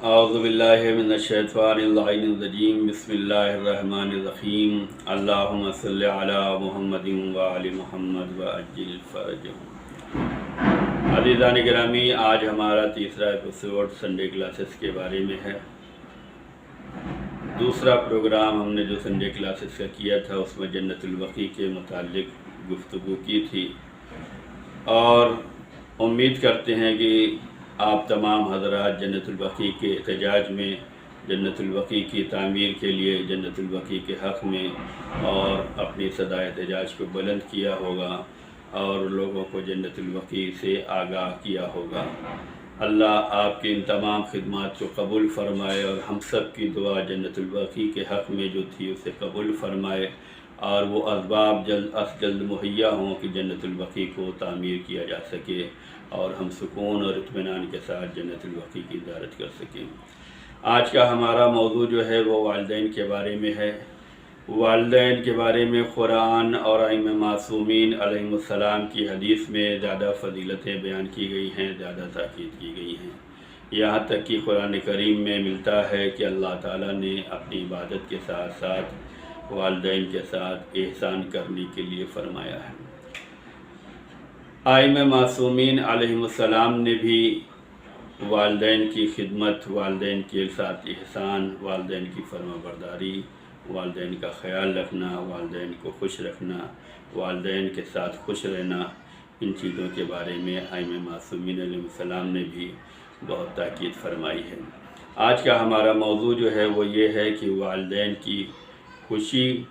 اعوذ باللہ من الشیطان الرجیم بسم اللہ الرحمن الرحیم اللہم صلی علی محمد وآل محمد وعجل فرجہم۔ عزیزان گرامی، آج ہمارا تیسرا ایپیسوڈ سنڈے کلاسز کے بارے میں ہے۔ دوسرا پروگرام ہم نے جو سنڈے کلاسز کا کیا تھا اس میں جنت البقیع کے متعلق گفتگو کی تھی، اور امید کرتے ہیں کہ آپ تمام حضرات جنت البقیع کے احتجاج میں، جنت البقیع کی تعمیر کے لیے، جنت البقیع کے حق میں اور اپنی صدا احتجاج کو بلند کیا ہوگا اور لوگوں کو جنت البقیع سے آگاہ کیا ہوگا۔ اللہ آپ کی ان تمام خدمات کو قبول فرمائے اور ہم سب کی دعا جنت البقیع کے حق میں جو تھی اسے قبول فرمائے، اور وہ اسباب جلد از جلد مہیا ہوں کہ جنت البقیع کو تعمیر کیا جا سکے اور ہم سکون اور اطمینان کے ساتھ جنت البقیع کی زیارت کر سکیں۔ آج کا ہمارا موضوع جو ہے وہ والدین کے بارے میں ہے۔ والدین کے بارے میں قرآن اور ائمہ معصومین علیہم السلام کی حدیث میں زیادہ فضیلتیں بیان کی گئی ہیں، زیادہ تاکید کی گئی ہیں، یہاں تک کہ قرآن کریم میں ملتا ہے کہ اللہ تعالیٰ نے اپنی عبادت کے ساتھ ساتھ والدین کے ساتھ احسان کرنے کے لیے فرمایا ہے۔ ائمہ معصومین علیہم السلام نے بھی والدین کی خدمت، والدین کے ساتھ احسان، والدین کی فرما برداری، والدین کا خیال رکھنا، والدین کو خوش رکھنا، والدین کے ساتھ خوش رہنا، ان چیزوں کے بارے میں ائمہ معصومین علیہ السلام نے بھی بہت تاکید فرمائی ہے۔ آج کا ہمارا موضوع جو ہے وہ یہ ہے کہ والدین کی خوشی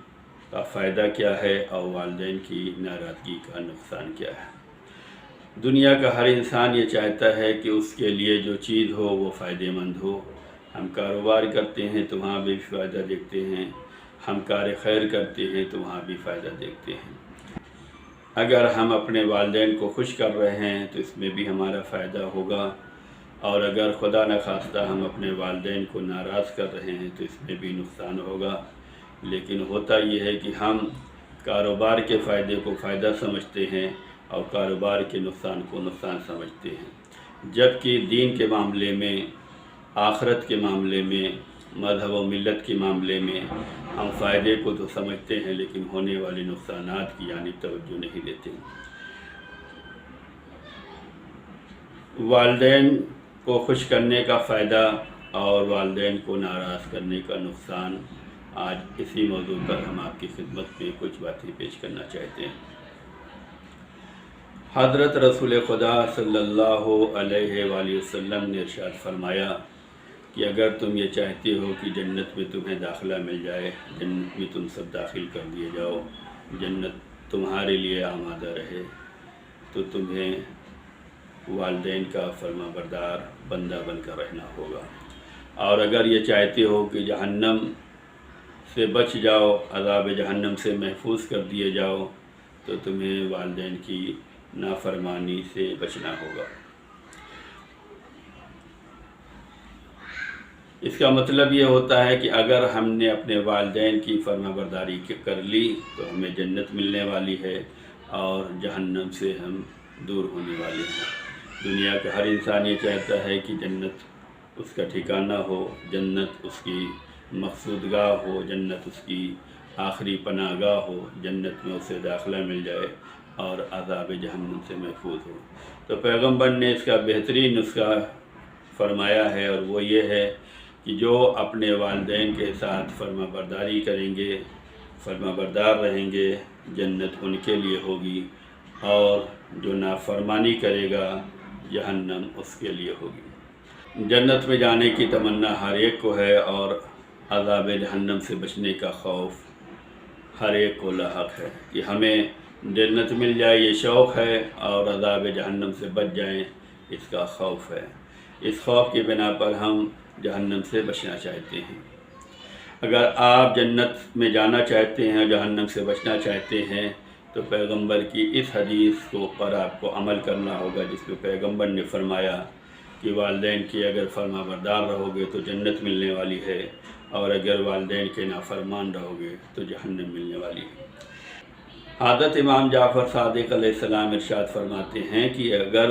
کا فائدہ کیا ہے اور والدین کی ناراضگی کا نقصان کیا ہے۔ دنیا کا ہر انسان یہ چاہتا ہے کہ اس کے لیے جو چیز ہو وہ فائدہ مند ہو۔ ہم کاروبار کرتے ہیں تو وہاں بھی فائدہ دیکھتے ہیں، ہم کار خیر کرتے ہیں تو وہاں بھی فائدہ دیکھتے ہیں۔ اگر ہم اپنے والدین کو خوش کر رہے ہیں تو اس میں بھی ہمارا فائدہ ہوگا، اور اگر خدا نخواستہ ہم اپنے والدین کو ناراض کر رہے ہیں تو اس میں بھی نقصان ہوگا۔ لیکن ہوتا یہ ہے کہ ہم کاروبار کے فائدے کو فائدہ سمجھتے ہیں اور کاروبار کے نقصان کو نقصان سمجھتے ہیں، جبکہ دین کے معاملے میں، آخرت کے معاملے میں، مذہب و ملت کے معاملے میں ہم فائدے کو تو سمجھتے ہیں لیکن ہونے والے نقصانات کی جانب توجہ نہیں دیتے۔ والدین کو خوش کرنے کا فائدہ اور والدین کو ناراض کرنے کا نقصان، آج اسی موضوع پر ہم آپ کی خدمت میں کچھ باتیں پیش کرنا چاہتے ہیں۔ حضرت رسول خدا صلی اللہ علیہ وآلہ وسلم نے ارشاد فرمایا کہ اگر تم یہ چاہتے ہو کہ جنت میں تمہیں داخلہ مل جائے، جنت میں تم سب داخل کر دیے جاؤ، جنت تمہارے لیے آمادہ رہے، تو تمہیں والدین کا فرما بردار بندہ بن کر رہنا ہوگا۔ اور اگر یہ چاہتے ہو کہ جہنم سے بچ جاؤ، عذاب جہنم سے محفوظ کر دیے جاؤ، تو تمہیں والدین کی نافرمانی سے بچنا ہوگا۔ اس کا مطلب یہ ہوتا ہے کہ اگر ہم نے اپنے والدین کی فرما برداری کر لی تو ہمیں جنت ملنے والی ہے اور جہنم سے ہم دور ہونے والے ہیں۔ دنیا کا ہر انسان یہ چاہتا ہے کہ جنت اس کا ٹھکانہ ہو، جنت اس کی مقصود گاہ ہو، جنت اس کی آخری پناہ گاہ ہو، جنت میں اسے داخلہ مل جائے اور عذاب جہنم سے محفوظ ہو۔ تو پیغمبر نے اس کا بہترین نسخہ فرمایا ہے، اور وہ یہ ہے کہ جو اپنے والدین کے ساتھ فرما برداری کریں گے، فرما بردار رہیں گے، جنت ان کے لیے ہوگی، اور جو نافرمانی کرے گا جہنم اس کے لیے ہوگی۔ جنت میں جانے کی تمنا ہر ایک کو ہے، اور عذاب جہنم سے بچنے کا خوف ہر ایک کو لاحق ہے کہ ہمیں جنت مل جائے، یہ شوق ہے، اور عذاب جہنم سے بچ جائیں اس کا خوف ہے۔ اس خوف کی بنا پر ہم جہنم سے بچنا چاہتے ہیں۔ اگر آپ جنت میں جانا چاہتے ہیں اور جہنم سے بچنا چاہتے ہیں تو پیغمبر کی اس حدیث پر آپ کو عمل کرنا ہوگا، جس میں پیغمبر نے فرمایا کہ والدین کی اگر فرما بردار رہو گے تو جنت ملنے والی ہے، اور اگر والدین کے نافرمان رہو گے تو جہنم ملنے والی ہے۔ حضرت امام جعفر صادق علیہ السلام ارشاد فرماتے ہیں کہ اگر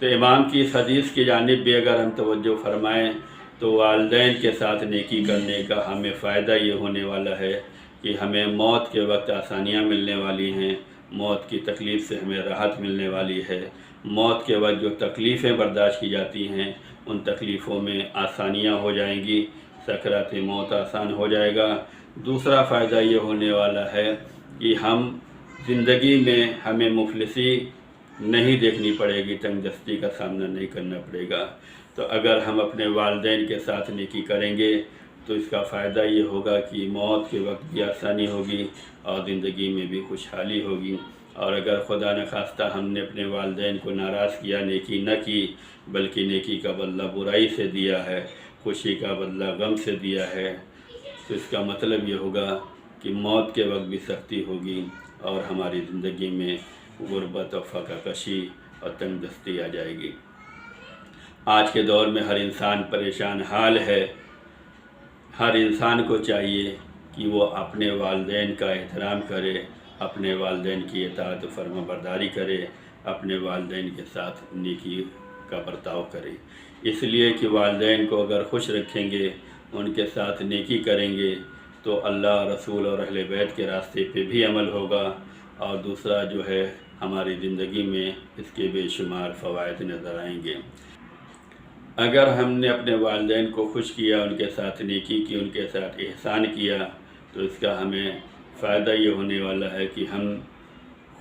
تو امام کی اس حدیث کی جانب بھی اگر ہم توجہ فرمائیں تو والدین کے ساتھ نیکی کرنے کا ہمیں فائدہ یہ ہونے والا ہے کہ ہمیں موت کے وقت آسانیاں ملنے والی ہیں، موت کی تکلیف سے ہمیں راحت ملنے والی ہے، موت کے وقت جو تکلیفیں برداشت کی جاتی ہیں ان تکلیفوں میں آسانیاں ہو جائیں گی، سکرات موت آسان ہو جائے گا۔ دوسرا فائدہ یہ ہونے والا ہے کہ ہم زندگی میں ہمیں مفلسی نہیں دیکھنی پڑے گی، تنگ دستی کا سامنا نہیں کرنا پڑے گا۔ تو اگر ہم اپنے والدین کے ساتھ نیکی کریں گے تو اس کا فائدہ یہ ہوگا کہ موت کے وقت بھی آسانی ہوگی اور زندگی میں بھی خوشحالی ہوگی۔ اور اگر خدا نخواستہ ہم نے اپنے والدین کو ناراض کیا، نیکی نہ کی، بلکہ نیکی کا بدلہ برائی سے دیا ہے، خوشی کا بدلہ غم سے دیا ہے، تو اس کا مطلب یہ ہوگا کہ موت کے وقت بھی سختی ہوگی اور ہماری زندگی میں غربت اور فقر کشی اور تنگ دستی آ جائے گی۔ آج کے دور میں ہر انسان پریشان حال ہے۔ ہر انسان کو چاہیے کہ وہ اپنے والدین کا احترام کرے، اپنے والدین کی اطاعت و فرما برداری کرے، اپنے والدین کے ساتھ نیکی کا برتاؤ کرے۔ اس لیے کہ والدین کو اگر خوش رکھیں گے، ان کے ساتھ نیکی کریں گے تو اللہ، رسول اور اہل بیت کے راستے پہ بھی عمل ہوگا، اور دوسرا جو ہے ہماری زندگی میں اس کے بے شمار فوائد نظر آئیں گے۔ اگر ہم نے اپنے والدین کو خوش کیا، ان کے ساتھ نیکی کی، ان کے ساتھ احسان کیا، تو اس کا ہمیں فائدہ یہ ہونے والا ہے کہ ہم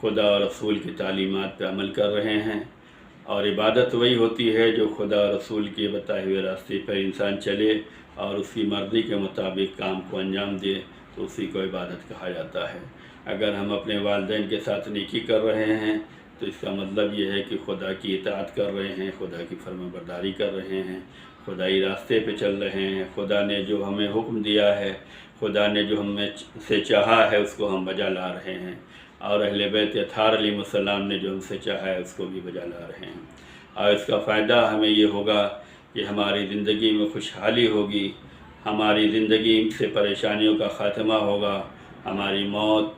خدا اور رسول کی تعلیمات پہ عمل کر رہے ہیں، اور عبادت وہی ہوتی ہے جو خدا اور رسول کے بتائے ہوئے راستے پر انسان چلے اور اس کی مرضی کے مطابق کام کو انجام دے، تو اسی کو عبادت کہا جاتا ہے۔ اگر ہم اپنے والدین کے ساتھ نیکی کر رہے ہیں تو اس کا مطلب یہ ہے کہ خدا کی اطاعت کر رہے ہیں، خدا کی فرما برداری کر رہے ہیں، خدائی راستے پہ چل رہے ہیں، خدا نے جو ہمیں حکم دیا ہے، خدا نے جو ہمیں سے چاہا ہے اس کو ہم بجا لا رہے ہیں، اور اہل بیت اطہار علیہ السلام نے جو ہم سے چاہا ہے اس کو بھی بجا لا رہے ہیں۔ اور اس کا فائدہ ہمیں یہ ہوگا کہ ہماری زندگی میں خوشحالی ہوگی، ہماری زندگی سے پریشانیوں کا خاتمہ ہوگا، ہماری موت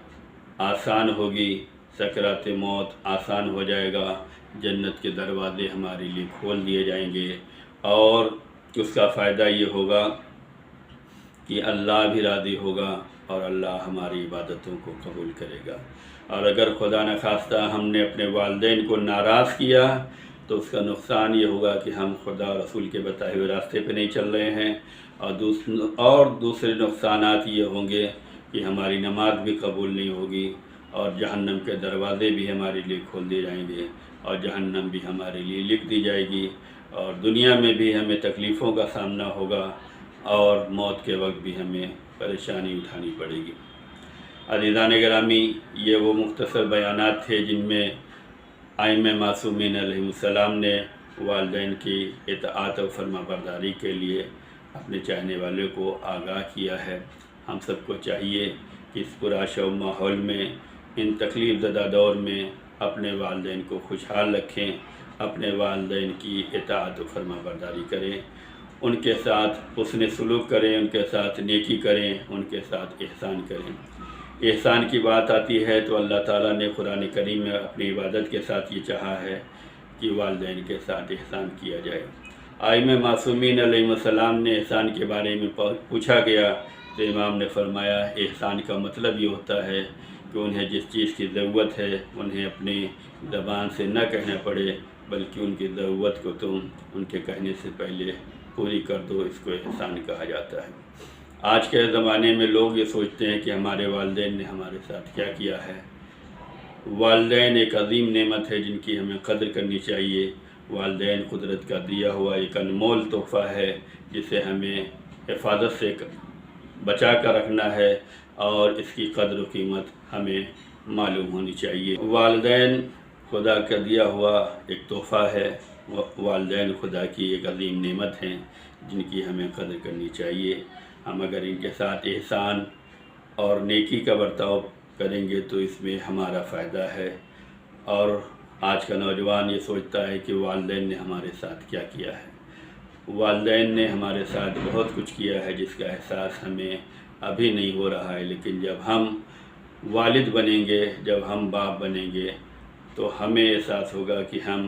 آسان ہوگی، سکرات موت آسان ہو جائے گا، جنت کے دروازے ہمارے لیے کھول دیے جائیں گے، اور اس کا فائدہ یہ ہوگا کہ اللہ بھی راضی ہوگا اور اللہ ہماری عبادتوں کو قبول کرے گا۔ اور اگر خدا نخواستہ ہم نے اپنے والدین کو ناراض کیا تو اس کا نقصان یہ ہوگا کہ ہم خدا رسول کے بتائے ہوئے راستے پہ نہیں چل رہے ہیں، اور دوسرے نقصانات یہ ہوں گے کہ ہماری نماز بھی قبول نہیں ہوگی، اور جہنم کے دروازے بھی ہمارے لیے کھول دیے جائیں گے، اور جہنم بھی ہمارے لیے لکھ دی جائے گی، اور دنیا میں بھی ہمیں تکلیفوں کا سامنا ہوگا، اور موت کے وقت بھی ہمیں پریشانی اٹھانی پڑے گی۔ عزیزان گرامی، یہ وہ مختصر بیانات تھے جن میں ائمہ معصومین علیہ السلام نے والدین کی اطاعت و فرما برداری کے لیے اپنے چاہنے والے کو آگاہ کیا ہے۔ ہم سب کو چاہیے کہ اس پرآشوب ماحول میں، ان تکلیف زدہ دور میں اپنے والدین کو خوشحال رکھیں، اپنے والدین کی اطاعت و فرما برداری کریں، ان کے ساتھ حسن سلوک کریں، ان کے ساتھ نیکی کریں، ان کے ساتھ احسان کریں۔ احسان کی بات آتی ہے تو اللہ تعالیٰ نے قرآن کریم میں اپنی عبادت کے ساتھ یہ چاہا ہے کہ والدین کے ساتھ احسان کیا جائے۔ ائمہ معصومین علیہ السلام نے احسان کے بارے میں پوچھا گیا تو امام نے فرمایا، احسان کا مطلب یہ ہوتا ہے کہ انہیں جس چیز کی ضرورت ہے انہیں اپنی زبان سے نہ کہنا پڑے، بلکہ ان کی ضرورت کو تم ان کے کہنے سے پہلے پوری کر دو، اس کو احسان کہا جاتا ہے۔ آج کے زمانے میں لوگ یہ سوچتے ہیں کہ ہمارے والدین نے ہمارے ساتھ کیا کیا ہے۔ والدین ایک عظیم نعمت ہے جن کی ہمیں قدر کرنی چاہیے۔ والدین قدرت کا دیا ہوا ایک انمول تحفہ ہے جسے ہمیں حفاظت سے بچا کر رکھنا ہے، اور اس کی قدر و قیمت ہمیں معلوم ہونی چاہیے۔ والدین خدا کا دیا ہوا ایک تحفہ ہے، والدین خدا کی ایک عظیم نعمت ہیں جن کی ہمیں قدر کرنی چاہیے۔ ہم اگر ان کے ساتھ احسان اور نیکی کا برتاؤ کریں گے تو اس میں ہمارا فائدہ ہے۔ اور آج کا نوجوان یہ سوچتا ہے کہ والدین نے ہمارے ساتھ کیا کیا ہے۔ والدین نے ہمارے ساتھ بہت کچھ کیا ہے جس کا احساس ہمیں ابھی نہیں ہو رہا ہے، لیکن جب ہم والد بنیں گے، جب ہم باپ بنیں گے تو ہمیں احساس ہوگا کہ ہم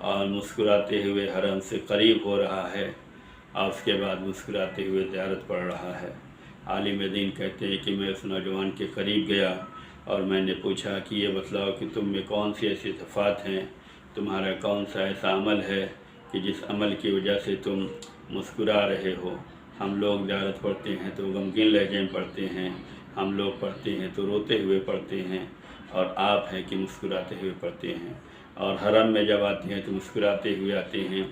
اور مسکراتے ہوئے حرم سے قریب ہو رہا ہے، اور اس کے بعد مسکراتے ہوئے زیارت پڑھ رہا ہے۔ عالم دین کہتے ہیں کہ میں اس نوجوان کے قریب گیا اور میں نے پوچھا کہ یہ بتلاؤ کہ تم میں کون سی ایسی صفات ہیں، تمہارا کون سا ایسا عمل ہے کہ جس عمل کی وجہ سے تم مسکرا رہے ہو؟ ہم لوگ زیارت پڑھتے ہیں تو غمگین لہجے میں پڑھتے ہیں، ہم لوگ پڑھتے ہیں تو روتے ہوئے پڑھتے ہیں، اور آپ ہیں کہ مسکراتے ہوئے پڑھتے ہیں، اور حرم میں جب آتے ہیں تو مسکراتے ہوئے آتے ہیں۔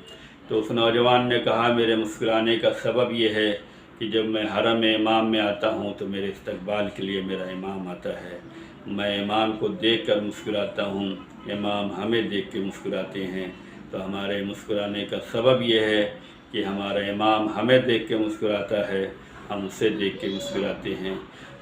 تو اس نوجوان نے کہا میرے مسکرانے کا سبب یہ ہے کہ جب میں حرم امام میں آتا ہوں تو میرے استقبال کے لیے میرا امام آتا ہے، میں امام کو دیکھ کر مسکراتا ہوں، امام ہمیں دیکھ کے مسکراتے ہیں۔ تو ہمارے مسکرانے کا سبب یہ ہے کہ ہمارا امام ہمیں دیکھ کے مسکراتا ہے، ہم اسے دیکھ کے مسکراتے ہیں۔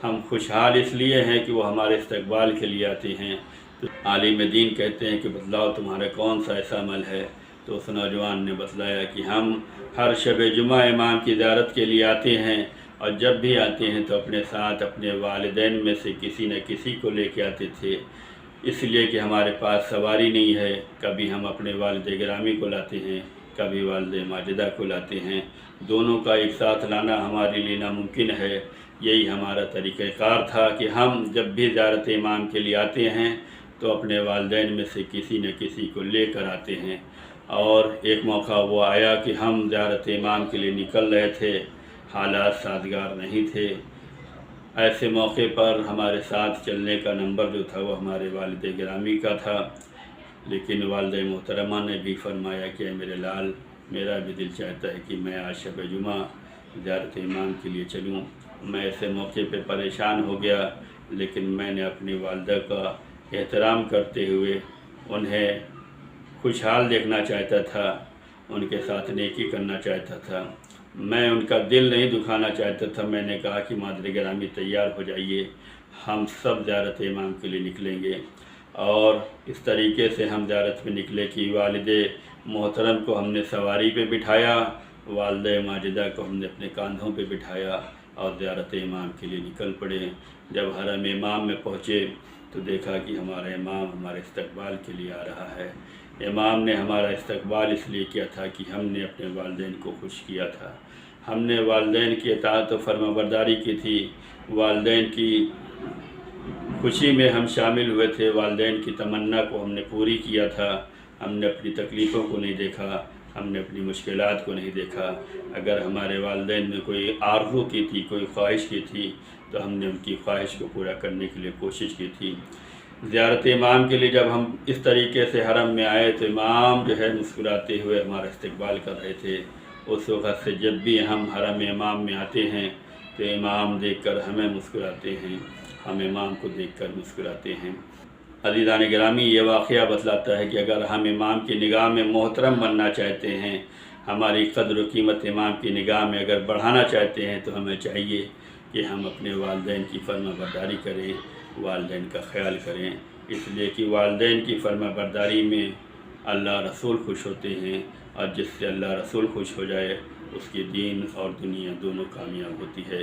ہم خوشحال اس لیے ہیں کہ وہ ہمارے استقبال کے لیے آتے ہیں۔ تو عالم دین کہتے ہیں کہ بتلاؤ تمہارا کون سا ایسا عمل ہے؟ تو اس نوجوان نے بتلایا کہ ہم ہر شب جمعہ امام کی زیارت کے لیے آتے ہیں، اور جب بھی آتے ہیں تو اپنے ساتھ اپنے والدین میں سے کسی نہ کسی کو لے کے آتے تھے، اس لیے کہ ہمارے پاس سواری نہیں ہے۔ کبھی ہم اپنے والد گرامی کو لاتے ہیں، کبھی والد ماجدہ کو لاتے ہیں، دونوں کا ایک ساتھ لانا ہمارے لیے ناممکن ہے۔ یہی ہمارا طریقہ کار تھا کہ ہم جب بھی زیارت امام کے لیے آتے ہیں تو اپنے والدین میں سے کسی نہ کسی کو لے کر آتے ہیں۔ اور ایک موقع وہ آیا کہ ہم زیارت امام کے لیے نکل رہے تھے، حالات سازگار نہیں تھے، ایسے موقع پر ہمارے ساتھ چلنے کا نمبر جو تھا وہ ہمارے والد گرامی کا تھا، لیکن والد محترمہ نے بھی فرمایا کہ اے میرے لال، میرا بھی دل چاہتا ہے کہ میں آج شب جمعہ زیارت امام کے لیے چلوں۔ میں ایسے موقع پہ پریشان ہو گیا، لیکن میں نے اپنی والدہ کا احترام کرتے ہوئے انہیں خوشحال دیکھنا چاہتا تھا، ان کے ساتھ نیکی کرنا چاہتا تھا، میں ان کا دل نہیں دکھانا چاہتا تھا۔ میں نے کہا کہ مادر گرامی تیار ہو جائیے، ہم سب زیارت امام کے لیے نکلیں گے۔ اور اس طریقے سے ہم زیارت میں نکلے کہ والد محترم کو ہم نے سواری پہ بٹھایا، والدہ ماجدہ کو ہم نے اپنے کاندھوں پہ بٹھایا اور زیارت امام کے لیے نکل پڑے۔ جب حرم امام میں پہنچے تو دیکھا کہ ہمارا امام ہمارے استقبال کے لیے آ رہا ہے۔ امام نے ہمارا استقبال اس لیے کیا تھا کہ ہم نے اپنے والدین کو خوش کیا تھا، ہم نے والدین کی اطاعت و فرما برداری کی تھی، والدین کی خوشی میں ہم شامل ہوئے تھے، والدین کی تمنا کو ہم نے پوری کیا تھا، ہم نے اپنی تکلیفوں کو نہیں دیکھا، ہم نے اپنی مشکلات کو نہیں دیکھا۔ اگر ہمارے والدین نے کوئی آرزو کی تھی، کوئی خواہش کی تھی، تو ہم نے ان کی خواہش کو پورا کرنے کے لیے کوشش کی تھی۔ زیارت امام کے لیے جب ہم اس طریقے سے حرم میں آئے تو امام جو ہے مسکراتے ہوئے ہمارا استقبال کر رہے تھے۔ اس وقت سے جب بھی ہم حرم امام میں آتے ہیں تو امام دیکھ کر ہمیں مسکراتے ہیں، ہم امام کو دیکھ کر مسکراتے ہیں۔ عزیزان گرامی، یہ واقعہ بتلاتا ہے کہ اگر ہم امام کی نگاہ میں محترم بننا چاہتے ہیں، ہماری قدر و قیمت امام کی نگاہ میں اگر بڑھانا چاہتے ہیں تو ہمیں چاہیے کہ ہم اپنے والدین کی فرما برداری کریں، والدین کا خیال کریں، اس لیے کہ والدین کی فرما برداری میں اللہ رسول خوش ہوتے ہیں، اور جس سے اللہ رسول خوش ہو جائے اس کی دین اور دنیا دونوں کامیاب ہوتی ہے۔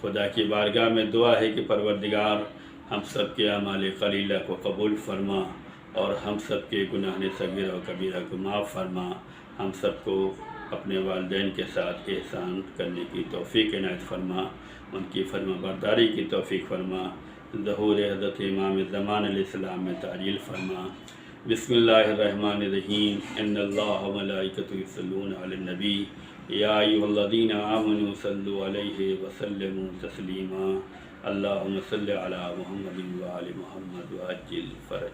خدا کی بارگاہ میں دعا ہے کہ پروردگار ہم سب کے اعمال قلیلہ کو قبول فرما، اور ہم سب کے گناہ صغیرہ و کبیرہ کو معاف فرما، ہم سب کو اپنے والدین کے ساتھ احسان کرنے کی توفیق عنایت فرما، ان کی فرما برداری کی توفیق فرما، ظہور حضرت امام زمان علیہ السلام میں تعجیل فرما۔ بسم اللہ الرحمن الرحیم، ان اللہ و ملائکتہ یصلون علی النبی یا ایھا الذین آمنوا صلوا علیہ وسلموا تسلیما، اللہم صل علی محمد و آل محمد وعجل فرج۔